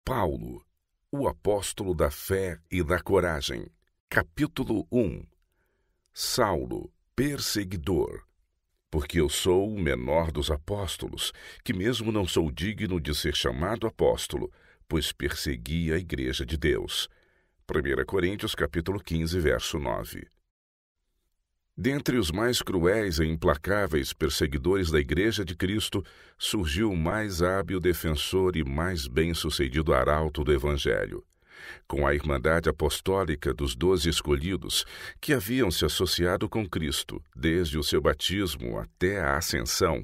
Paulo, o apóstolo da fé e da coragem. Capítulo 1. Saulo, perseguidor. Porque eu sou o menor dos apóstolos, que mesmo não sou digno de ser chamado apóstolo, pois persegui a igreja de Deus. 1 Coríntios capítulo 15, verso 9. Dentre os mais cruéis e implacáveis perseguidores da Igreja de Cristo, surgiu o mais hábil defensor e mais bem-sucedido arauto do Evangelho. Com a Irmandade Apostólica dos 12 escolhidos, que haviam se associado com Cristo desde o seu batismo até a ascensão,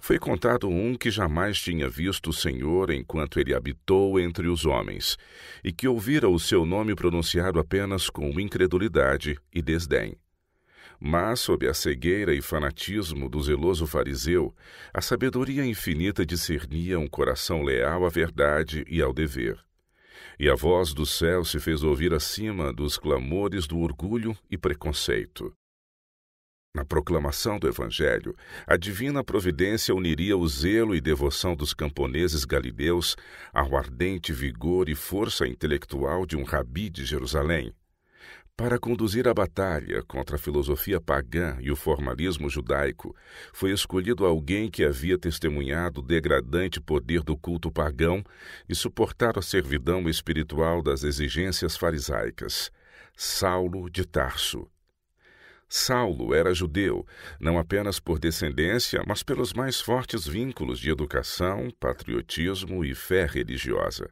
foi contado um que jamais tinha visto o Senhor enquanto ele habitou entre os homens, e que ouvira o seu nome pronunciado apenas com incredulidade e desdém. Mas, sob a cegueira e fanatismo do zeloso fariseu, a sabedoria infinita discernia um coração leal à verdade e ao dever. E a voz do céu se fez ouvir acima dos clamores do orgulho e preconceito. Na proclamação do Evangelho, a divina providência uniria o zelo e devoção dos camponeses galileus ao ardente vigor e força intelectual de um rabi de Jerusalém. Para conduzir a batalha contra a filosofia pagã e o formalismo judaico, foi escolhido alguém que havia testemunhado o degradante poder do culto pagão e suportado a servidão espiritual das exigências farisaicas: Saulo de Tarso. Saulo era judeu, não apenas por descendência, mas pelos mais fortes vínculos de educação, patriotismo e fé religiosa.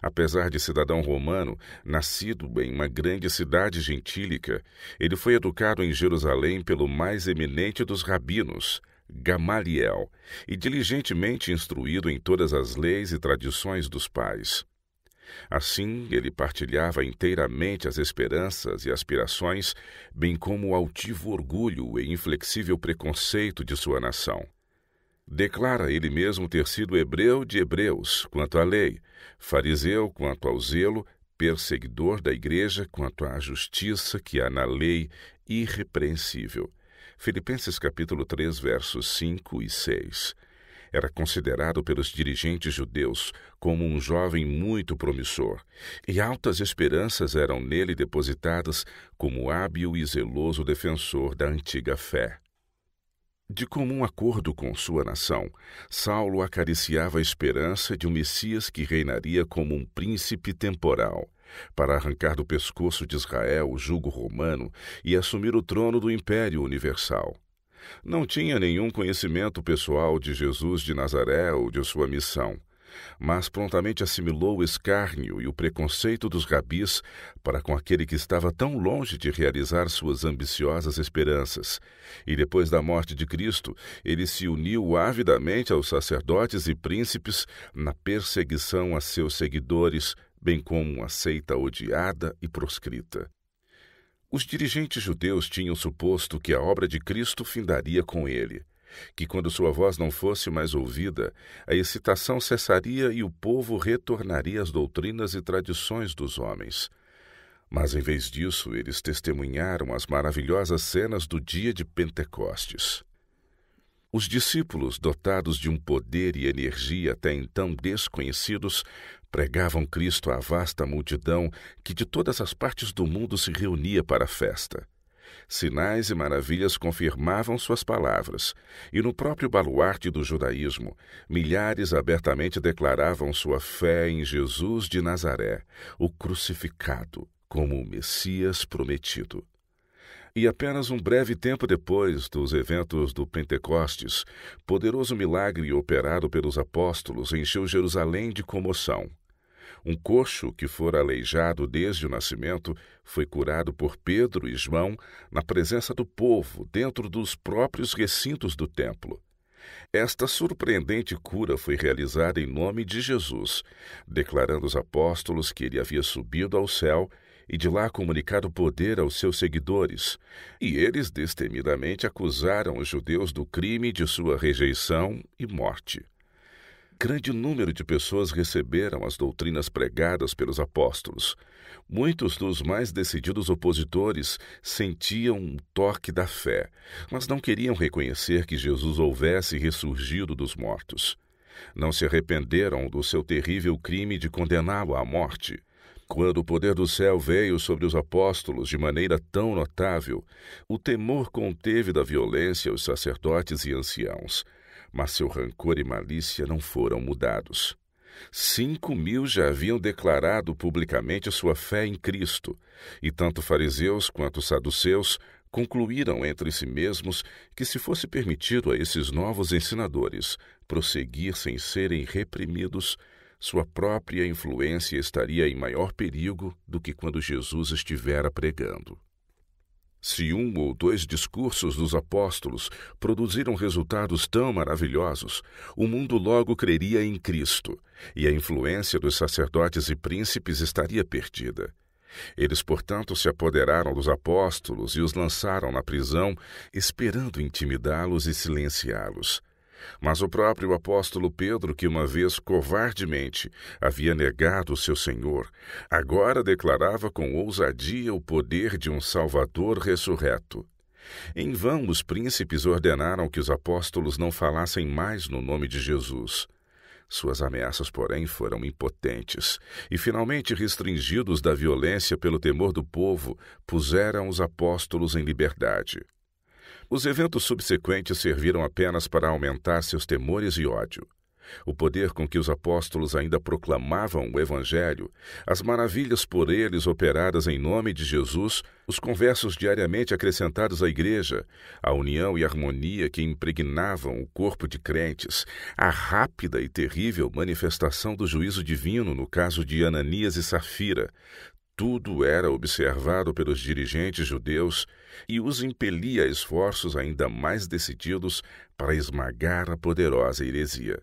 Apesar de cidadão romano, nascido em uma grande cidade gentílica, ele foi educado em Jerusalém pelo mais eminente dos rabinos, Gamaliel, e diligentemente instruído em todas as leis e tradições dos pais. Assim, ele partilhava inteiramente as esperanças e aspirações, bem como o altivo orgulho e inflexível preconceito de sua nação. Declara ele mesmo ter sido hebreu de hebreus quanto à lei, fariseu quanto ao zelo, perseguidor da igreja quanto à justiça que há na lei, irrepreensível. Filipenses capítulo 3, versos 5 e 6. Era considerado pelos dirigentes judeus como um jovem muito promissor, e altas esperanças eram nele depositadas como hábil e zeloso defensor da antiga fé. De comum acordo com sua nação, Saulo acariciava a esperança de um Messias que reinaria como um príncipe temporal, para arrancar do pescoço de Israel o jugo romano e assumir o trono do Império Universal. Não tinha nenhum conhecimento pessoal de Jesus de Nazaré ou de sua missão, mas prontamente assimilou o escárnio e o preconceito dos rabis para com aquele que estava tão longe de realizar suas ambiciosas esperanças, e depois da morte de Cristo, ele se uniu avidamente aos sacerdotes e príncipes na perseguição a seus seguidores, bem como uma seita odiada e proscrita. Os dirigentes judeus tinham suposto que a obra de Cristo findaria com ele, que quando sua voz não fosse mais ouvida, a excitação cessaria e o povo retornaria às doutrinas e tradições dos homens. Mas, em vez disso, eles testemunharam as maravilhosas cenas do dia de Pentecostes. Os discípulos, dotados de um poder e energia até então desconhecidos, pregavam Cristo à vasta multidão que de todas as partes do mundo se reunia para a festa. Sinais e maravilhas confirmavam suas palavras, e no próprio baluarte do judaísmo, milhares abertamente declaravam sua fé em Jesus de Nazaré, o crucificado, como o Messias prometido. E apenas um breve tempo depois dos eventos do Pentecostes, poderoso milagre operado pelos apóstolos encheu Jerusalém de comoção. Um coxo que fora aleijado desde o nascimento foi curado por Pedro e João na presença do povo, dentro dos próprios recintos do templo. Esta surpreendente cura foi realizada em nome de Jesus, declarando os apóstolos que ele havia subido ao céu e de lá comunicado poder aos seus seguidores, e eles destemidamente acusaram os judeus do crime de sua rejeição e morte. Grande número de pessoas receberam as doutrinas pregadas pelos apóstolos. Muitos dos mais decididos opositores sentiam um toque da fé, mas não queriam reconhecer que Jesus houvesse ressurgido dos mortos. Não se arrependeram do seu terrível crime de condená-lo à morte. Quando o poder do céu veio sobre os apóstolos de maneira tão notável, o temor conteve da violência os sacerdotes e anciãos, mas seu rancor e malícia não foram mudados. 5.000 já haviam declarado publicamente sua fé em Cristo, e tanto fariseus quanto saduceus concluíram entre si mesmos que, se fosse permitido a esses novos ensinadores prosseguir sem serem reprimidos, sua própria influência estaria em maior perigo do que quando Jesus estivera pregando. Se 1 ou 2 discursos dos apóstolos produziram resultados tão maravilhosos, o mundo logo creria em Cristo, e a influência dos sacerdotes e príncipes estaria perdida. Eles, portanto, se apoderaram dos apóstolos e os lançaram na prisão, esperando intimidá-los e silenciá-los. Mas o próprio apóstolo Pedro, que uma vez covardemente havia negado o seu Senhor, agora declarava com ousadia o poder de um Salvador ressurreto. Em vão os príncipes ordenaram que os apóstolos não falassem mais no nome de Jesus. Suas ameaças, porém, foram impotentes, e finalmente, restringidos da violência pelo temor do povo, puseram os apóstolos em liberdade. Os eventos subsequentes serviram apenas para aumentar seus temores e ódio. O poder com que os apóstolos ainda proclamavam o Evangelho, as maravilhas por eles operadas em nome de Jesus, os conversos diariamente acrescentados à Igreja, a união e harmonia que impregnavam o corpo de crentes, a rápida e terrível manifestação do juízo divino no caso de Ananias e Safira, tudo era observado pelos dirigentes judeus e os impelia a esforços ainda mais decididos para esmagar a poderosa heresia.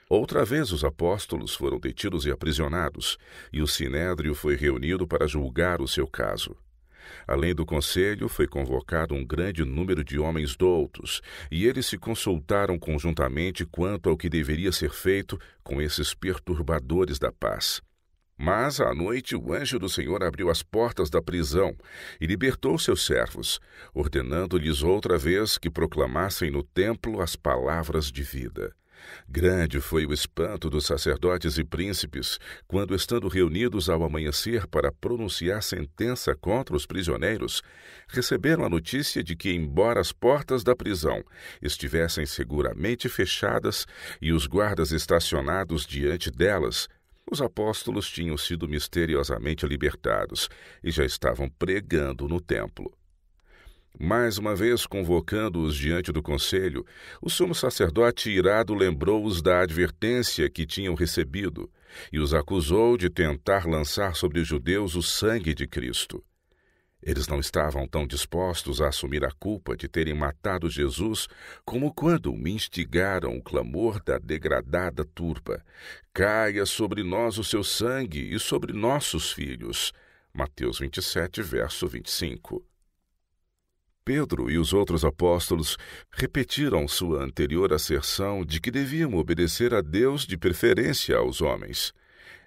Outra vez os apóstolos foram detidos e aprisionados, e o sinédrio foi reunido para julgar o seu caso. Além do conselho, foi convocado um grande número de homens doutos, e eles se consultaram conjuntamente quanto ao que deveria ser feito com esses perturbadores da paz. Mas, à noite, o anjo do Senhor abriu as portas da prisão e libertou seus servos, ordenando-lhes outra vez que proclamassem no templo as palavras de vida. Grande foi o espanto dos sacerdotes e príncipes, quando, estando reunidos ao amanhecer para pronunciar sentença contra os prisioneiros, receberam a notícia de que, embora as portas da prisão estivessem seguramente fechadas e os guardas estacionados diante delas, os apóstolos tinham sido misteriosamente libertados e já estavam pregando no templo. Mais uma vez, convocando-os diante do conselho, o sumo sacerdote irado lembrou-os da advertência que tinham recebido e os acusou de tentar lançar sobre os judeus o sangue de Cristo. Eles não estavam tão dispostos a assumir a culpa de terem matado Jesus como quando me instigaram o clamor da degradada turba: caia sobre nós o seu sangue e sobre nossos filhos. Mateus 27, verso 25. Pedro e os outros apóstolos repetiram sua anterior asserção de que deviam obedecer a Deus de preferência aos homens.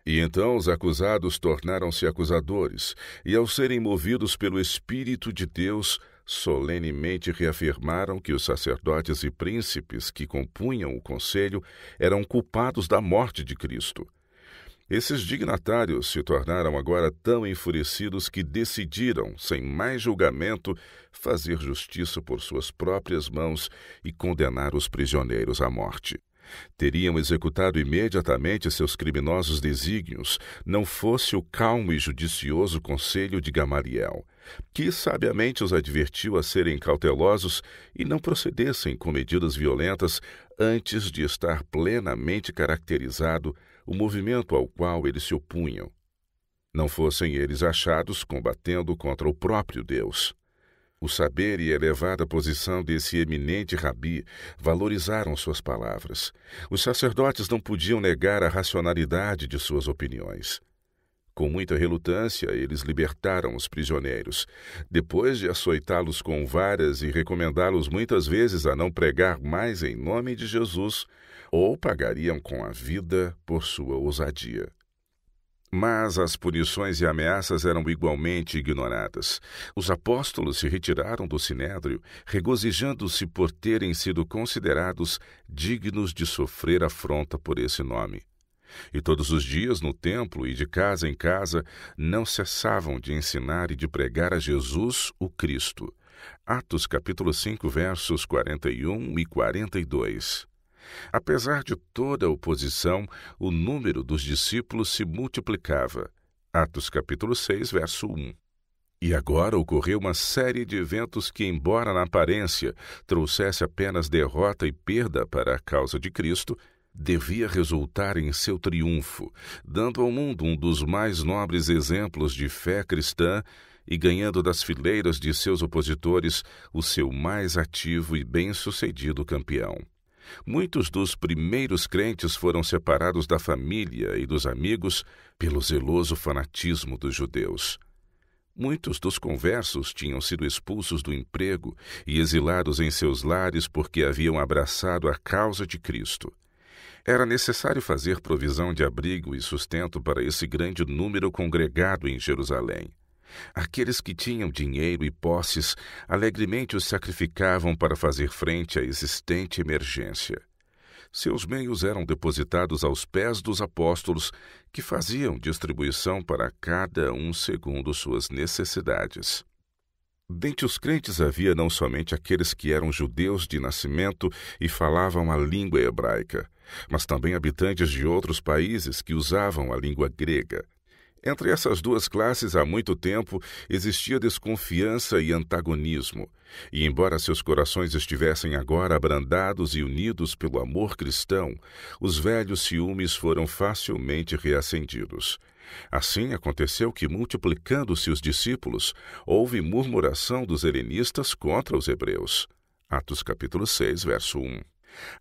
E então os acusados tornaram-se acusadores, e ao serem movidos pelo Espírito de Deus, solenemente reafirmaram que os sacerdotes e príncipes que compunham o conselho eram culpados da morte de Cristo. Esses dignatários se tornaram agora tão enfurecidos que decidiram, sem mais julgamento, fazer justiça por suas próprias mãos e condenar os prisioneiros à morte. Teriam executado imediatamente seus criminosos desígnios, não fosse o calmo e judicioso conselho de Gamaliel, que sabiamente os advertiu a serem cautelosos e não procedessem com medidas violentas antes de estar plenamente caracterizado o movimento ao qual eles se opunham. Não fossem eles achados combatendo contra o próprio Deus. O saber e a elevada posição desse eminente rabi valorizaram suas palavras. Os sacerdotes não podiam negar a racionalidade de suas opiniões. Com muita relutância, eles libertaram os prisioneiros, depois de açoitá-los com varas e recomendá-los muitas vezes a não pregar mais em nome de Jesus, ou pagariam com a vida por sua ousadia. Mas as punições e ameaças eram igualmente ignoradas. Os apóstolos se retiraram do sinédrio, regozijando-se por terem sido considerados dignos de sofrer afronta por esse nome. E todos os dias no templo e de casa em casa não cessavam de ensinar e de pregar a Jesus, o Cristo. Atos capítulo 5, versos 41 e 42. Apesar de toda a oposição, o número dos discípulos se multiplicava. Atos capítulo 6, verso 1. E agora ocorreu uma série de eventos que, embora na aparência trouxesse apenas derrota e perda para a causa de Cristo, devia resultar em seu triunfo, dando ao mundo um dos mais nobres exemplos de fé cristã e ganhando das fileiras de seus opositores o seu mais ativo e bem-sucedido campeão. Muitos dos primeiros crentes foram separados da família e dos amigos pelo zeloso fanatismo dos judeus. Muitos dos conversos tinham sido expulsos do emprego e exilados em seus lares porque haviam abraçado a causa de Cristo. Era necessário fazer provisão de abrigo e sustento para esse grande número congregado em Jerusalém. Aqueles que tinham dinheiro e posses alegremente os sacrificavam para fazer frente à existente emergência. Seus meios eram depositados aos pés dos apóstolos, que faziam distribuição para cada um segundo suas necessidades. Dentre os crentes havia não somente aqueles que eram judeus de nascimento e falavam a língua hebraica, mas também habitantes de outros países que usavam a língua grega. Entre essas duas classes, há muito tempo, existia desconfiança e antagonismo, e embora seus corações estivessem agora abrandados e unidos pelo amor cristão, os velhos ciúmes foram facilmente reacendidos. Assim aconteceu que, multiplicando-se os discípulos, houve murmuração dos helenistas contra os hebreus. Atos capítulo 6, verso 1.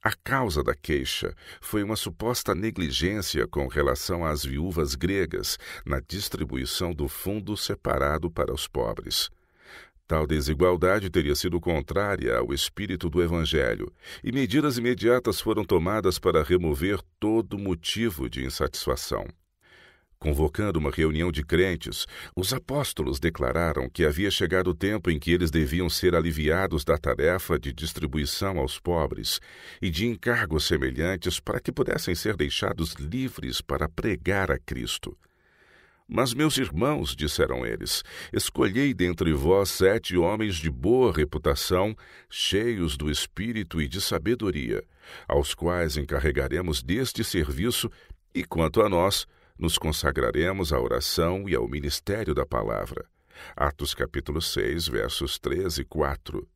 A causa da queixa foi uma suposta negligência com relação às viúvas gregas na distribuição do fundo separado para os pobres. Tal desigualdade teria sido contrária ao espírito do Evangelho, e medidas imediatas foram tomadas para remover todo motivo de insatisfação. Convocando uma reunião de crentes, os apóstolos declararam que havia chegado o tempo em que eles deviam ser aliviados da tarefa de distribuição aos pobres e de encargos semelhantes para que pudessem ser deixados livres para pregar a Cristo. Mas, meus irmãos, disseram eles, escolhei dentre vós 7 homens de boa reputação, cheios do Espírito e de sabedoria, aos quais encarregaremos deste serviço, e quanto a nós, nos consagraremos à oração e ao ministério da palavra. Atos capítulo 6, versos 3 e 4.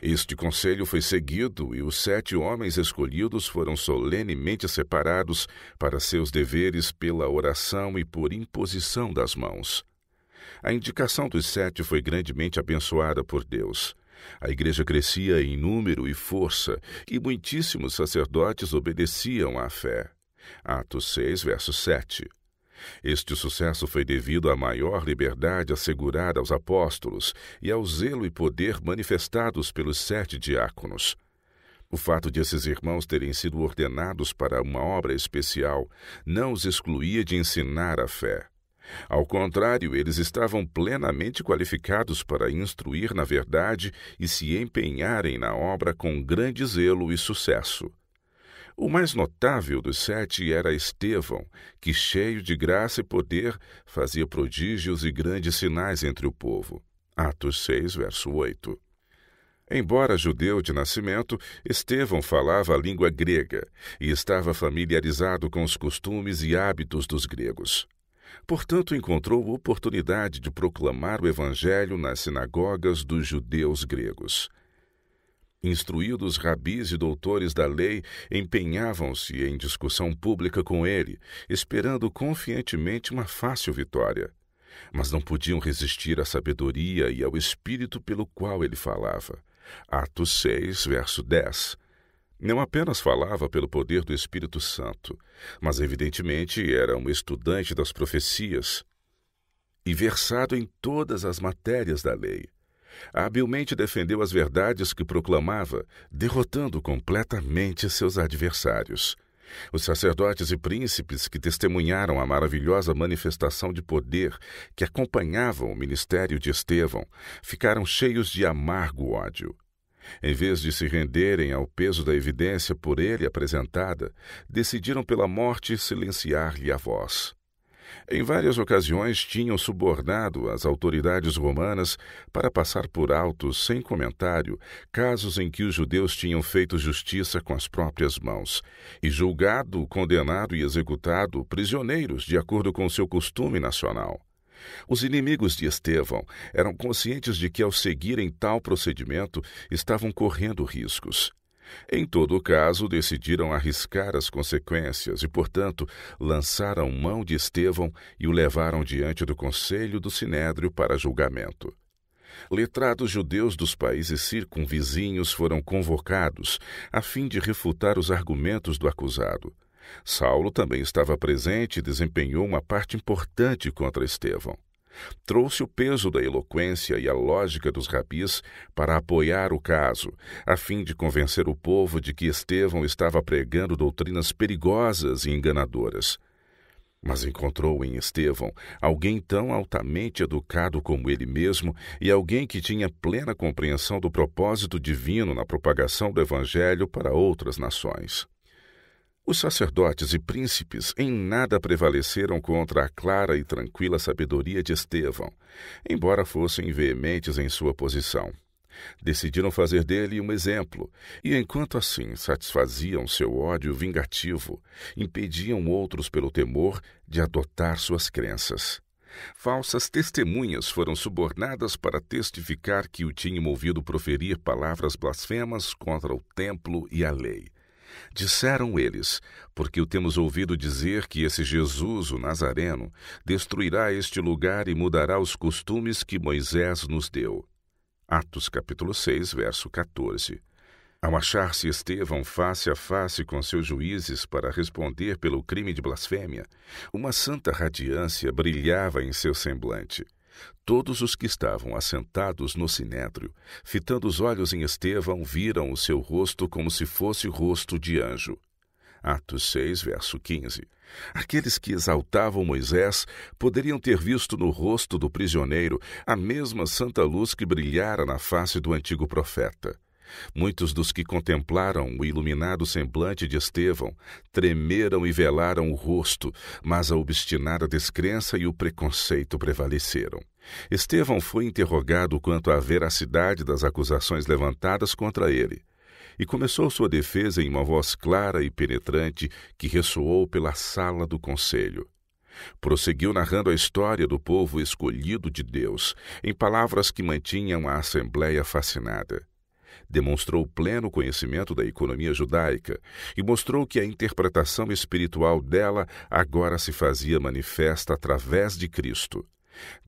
Este conselho foi seguido e os 7 homens escolhidos foram solenemente separados para seus deveres pela oração e por imposição das mãos. A indicação dos 7 foi grandemente abençoada por Deus. A igreja crescia em número e força, e muitíssimos sacerdotes obedeciam à fé. Atos 6, verso 7. Este sucesso foi devido à maior liberdade assegurada aos apóstolos e ao zelo e poder manifestados pelos 7 diáconos. O fato de esses irmãos terem sido ordenados para uma obra especial não os excluía de ensinar a fé. Ao contrário, eles estavam plenamente qualificados para instruir na verdade e se empenharem na obra com grande zelo e sucesso. O mais notável dos 7 era Estevão, que, cheio de graça e poder, fazia prodígios e grandes sinais entre o povo. Atos 6, verso 8. Embora judeu de nascimento, Estevão falava a língua grega e estava familiarizado com os costumes e hábitos dos gregos. Portanto, encontrou oportunidade de proclamar o evangelho nas sinagogas dos judeus gregos. Instruídos rabis e doutores da lei empenhavam-se em discussão pública com ele, esperando confiantemente uma fácil vitória. Mas não podiam resistir à sabedoria e ao espírito pelo qual ele falava. Atos 6, verso 10. Não apenas falava pelo poder do Espírito Santo, mas evidentemente era um estudante das profecias e versado em todas as matérias da lei. Habilmente defendeu as verdades que proclamava, derrotando completamente seus adversários. Os sacerdotes e príncipes que testemunharam a maravilhosa manifestação de poder que acompanhava o ministério de Estevão ficaram cheios de amargo ódio. Em vez de se renderem ao peso da evidência por ele apresentada, decidiram pela morte silenciar-lhe a voz. Em várias ocasiões tinham subornado as autoridades romanas para passar por alto, sem comentário, casos em que os judeus tinham feito justiça com as próprias mãos, e julgado, condenado e executado prisioneiros de acordo com seu costume nacional. Os inimigos de Estevão eram conscientes de que, ao seguirem tal procedimento, estavam correndo riscos. Em todo o caso, decidiram arriscar as consequências e, portanto, lançaram mão de Estevão e o levaram diante do conselho do Sinédrio para julgamento. Letrados judeus dos países circunvizinhos foram convocados a fim de refutar os argumentos do acusado. Saulo também estava presente e desempenhou uma parte importante contra Estevão. Trouxe o peso da eloquência e a lógica dos rabis para apoiar o caso, a fim de convencer o povo de que Estevão estava pregando doutrinas perigosas e enganadoras. Mas encontrou em Estevão alguém tão altamente educado como ele mesmo e alguém que tinha plena compreensão do propósito divino na propagação do Evangelho para outras nações. Os sacerdotes e príncipes em nada prevaleceram contra a clara e tranquila sabedoria de Estevão, embora fossem veementes em sua posição. Decidiram fazer dele um exemplo, e enquanto assim satisfaziam seu ódio vingativo, impediam outros pelo temor de adotar suas crenças. Falsas testemunhas foram subornadas para testificar que o tinham ouvido proferir palavras blasfemas contra o templo e a lei. Disseram eles, porque o temos ouvido dizer que esse Jesus, o Nazareno, destruirá este lugar e mudará os costumes que Moisés nos deu. Atos capítulo 6, verso 14. Ao achar-se Estevão face a face com seus juízes para responder pelo crime de blasfêmia, uma santa radiância brilhava em seu semblante. Todos os que estavam assentados no sinédrio, fitando os olhos em Estevão, viram o seu rosto como se fosse o rosto de anjo. Atos 6, verso 15. Aqueles que exaltavam Moisés poderiam ter visto no rosto do prisioneiro a mesma santa luz que brilhara na face do antigo profeta. Muitos dos que contemplaram o iluminado semblante de Estevão tremeram e velaram o rosto, mas a obstinada descrença e o preconceito prevaleceram. Estevão foi interrogado quanto à veracidade das acusações levantadas contra ele, e começou sua defesa em uma voz clara e penetrante que ressoou pela sala do conselho. Prosseguiu narrando a história do povo escolhido de Deus, em palavras que mantinham a assembleia fascinada. Demonstrou pleno conhecimento da economia judaica e mostrou que a interpretação espiritual dela agora se fazia manifesta através de Cristo.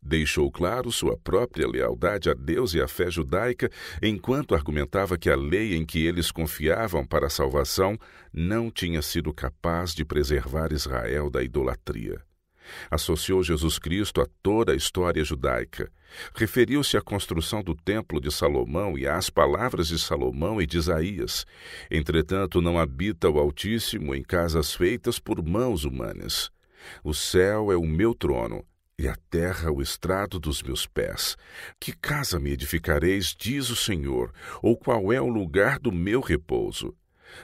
Deixou claro sua própria lealdade a Deus e à fé judaica, enquanto argumentava que a lei em que eles confiavam para a salvação não tinha sido capaz de preservar Israel da idolatria. Associou Jesus Cristo a toda a história judaica. Referiu-se à construção do templo de Salomão e às palavras de Salomão e de Isaías. Entretanto, não habita o Altíssimo em casas feitas por mãos humanas. O céu é o meu trono, e a terra o estrado dos meus pés. Que casa me edificareis, diz o Senhor, ou qual é o lugar do meu repouso?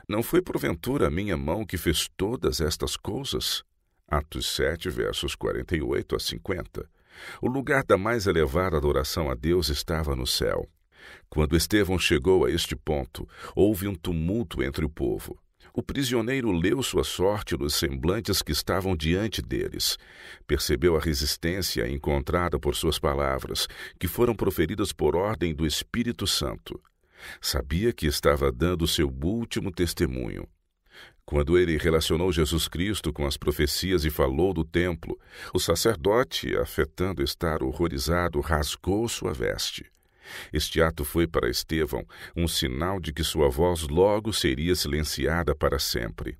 Não foi porventura a minha mão que fez todas estas coisas? Atos 7, versos 48 a 50. O lugar da mais elevada adoração a Deus estava no céu. Quando Estevão chegou a este ponto, houve um tumulto entre o povo. O prisioneiro leu sua sorte nos semblantes que estavam diante deles. Percebeu a resistência encontrada por suas palavras, que foram proferidas por ordem do Espírito Santo. Sabia que estava dando seu último testemunho. Quando ele relacionou Jesus Cristo com as profecias e falou do templo, o sacerdote, afetando estar horrorizado, rasgou sua veste. Este ato foi para Estevão um sinal de que sua voz logo seria silenciada para sempre.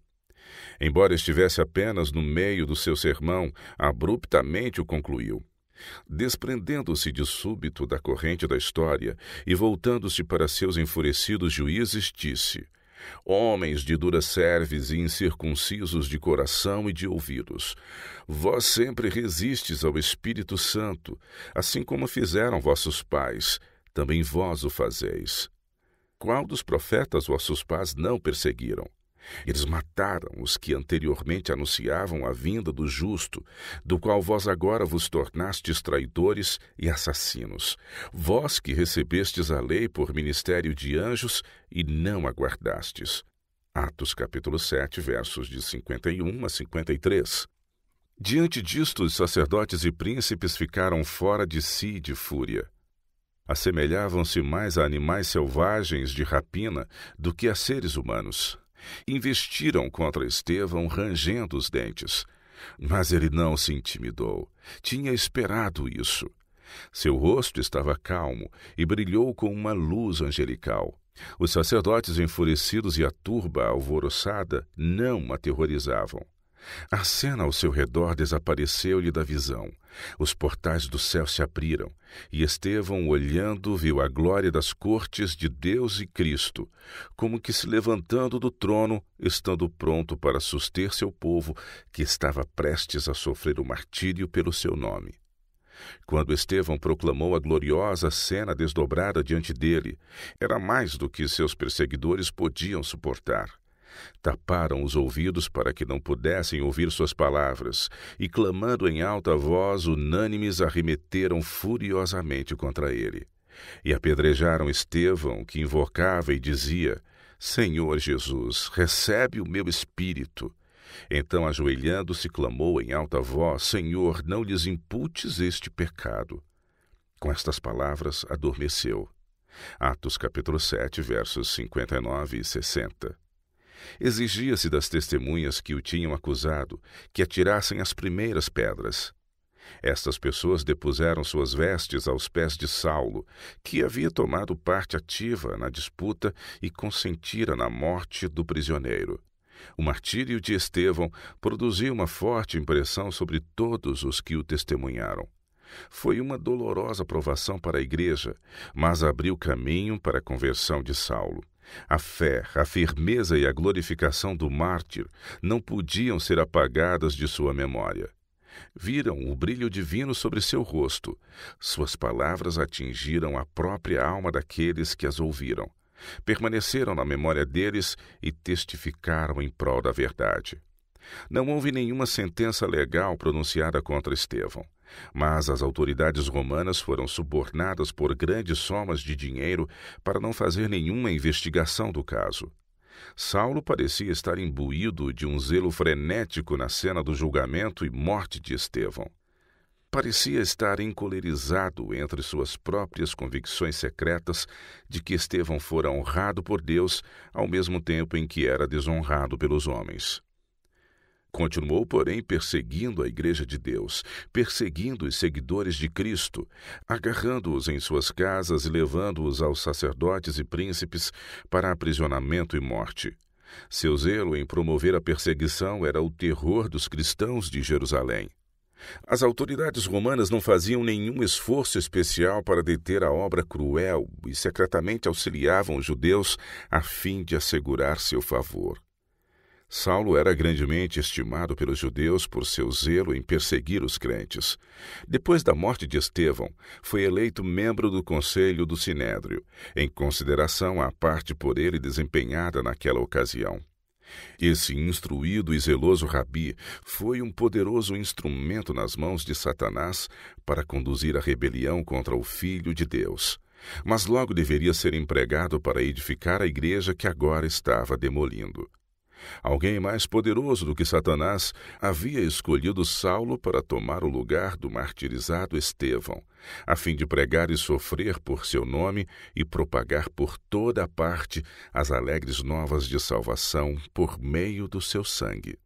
Embora estivesse apenas no meio do seu sermão, abruptamente o concluiu. Desprendendo-se de súbito da corrente da história e voltando-se para seus enfurecidos juízes, disse: Homens de dura cerviz e incircuncisos de coração e de ouvidos, vós sempre resistes ao Espírito Santo, assim como fizeram vossos pais, também vós o fazeis. Qual dos profetas vossos pais não perseguiram? Eles mataram os que anteriormente anunciavam a vinda do justo, do qual vós agora vos tornastes traidores e assassinos. Vós que recebestes a lei por ministério de anjos e não a guardastes. Atos capítulo 7, versos de 51 a 53. Diante disto, os sacerdotes e príncipes ficaram fora de si de fúria. Assemelhavam-se mais a animais selvagens de rapina do que a seres humanos. Investiram contra Estevão rangendo os dentes. Mas ele não se intimidou. Tinha esperado isso. Seu rosto estava calmo e brilhou com uma luz angelical. Os sacerdotes enfurecidos e a turba alvoroçada não o aterrorizavam. A cena ao seu redor desapareceu-lhe da visão. Os portais do céu se abriram, e Estevão, olhando, viu a glória das cortes de Deus e Cristo, como que se levantando do trono, estando pronto para suster seu povo, que estava prestes a sofrer o martírio pelo seu nome. Quando Estevão proclamou a gloriosa cena desdobrada diante dele, era mais do que seus perseguidores podiam suportar. Taparam os ouvidos para que não pudessem ouvir suas palavras, e, clamando em alta voz, unânimes arremeteram furiosamente contra ele. E apedrejaram Estevão, que invocava e dizia: Senhor Jesus, recebe o meu espírito. Então, ajoelhando-se, clamou em alta voz: Senhor, não lhes imputes este pecado. Com estas palavras, adormeceu. Atos capítulo 7, versos 59 e 60. Exigia-se das testemunhas que o tinham acusado que atirassem as primeiras pedras. Estas pessoas depuseram suas vestes aos pés de Saulo, que havia tomado parte ativa na disputa e consentira na morte do prisioneiro. O martírio de Estevão produziu uma forte impressão sobre todos os que o testemunharam. Foi uma dolorosa provação para a igreja, mas abriu caminho para a conversão de Saulo. A fé, a firmeza e a glorificação do mártir não podiam ser apagadas de sua memória. Viram o brilho divino sobre seu rosto. Suas palavras atingiram a própria alma daqueles que as ouviram. Permaneceram na memória deles e testificaram em prol da verdade. Não houve nenhuma sentença legal pronunciada contra Estevão, mas as autoridades romanas foram subornadas por grandes somas de dinheiro para não fazer nenhuma investigação do caso. Saulo parecia estar imbuído de um zelo frenético na cena do julgamento e morte de Estevão. Parecia estar encolerizado entre suas próprias convicções secretas de que Estevão fora honrado por Deus ao mesmo tempo em que era desonrado pelos homens. Continuou, porém, perseguindo a Igreja de Deus, perseguindo os seguidores de Cristo, agarrando-os em suas casas e levando-os aos sacerdotes e príncipes para aprisionamento e morte. Seu zelo em promover a perseguição era o terror dos cristãos de Jerusalém. As autoridades romanas não faziam nenhum esforço especial para deter a obra cruel e secretamente auxiliavam os judeus a fim de assegurar seu favor. Saulo era grandemente estimado pelos judeus por seu zelo em perseguir os crentes. Depois da morte de Estevão, foi eleito membro do conselho do Sinédrio, em consideração à parte por ele desempenhada naquela ocasião. Esse instruído e zeloso rabi foi um poderoso instrumento nas mãos de Satanás para conduzir a rebelião contra o Filho de Deus, mas logo deveria ser empregado para edificar a igreja que agora estava demolindo. Alguém mais poderoso do que Satanás havia escolhido Saulo para tomar o lugar do martirizado Estevão, a fim de pregar e sofrer por seu nome e propagar por toda a parte as alegres novas de salvação por meio do seu sangue.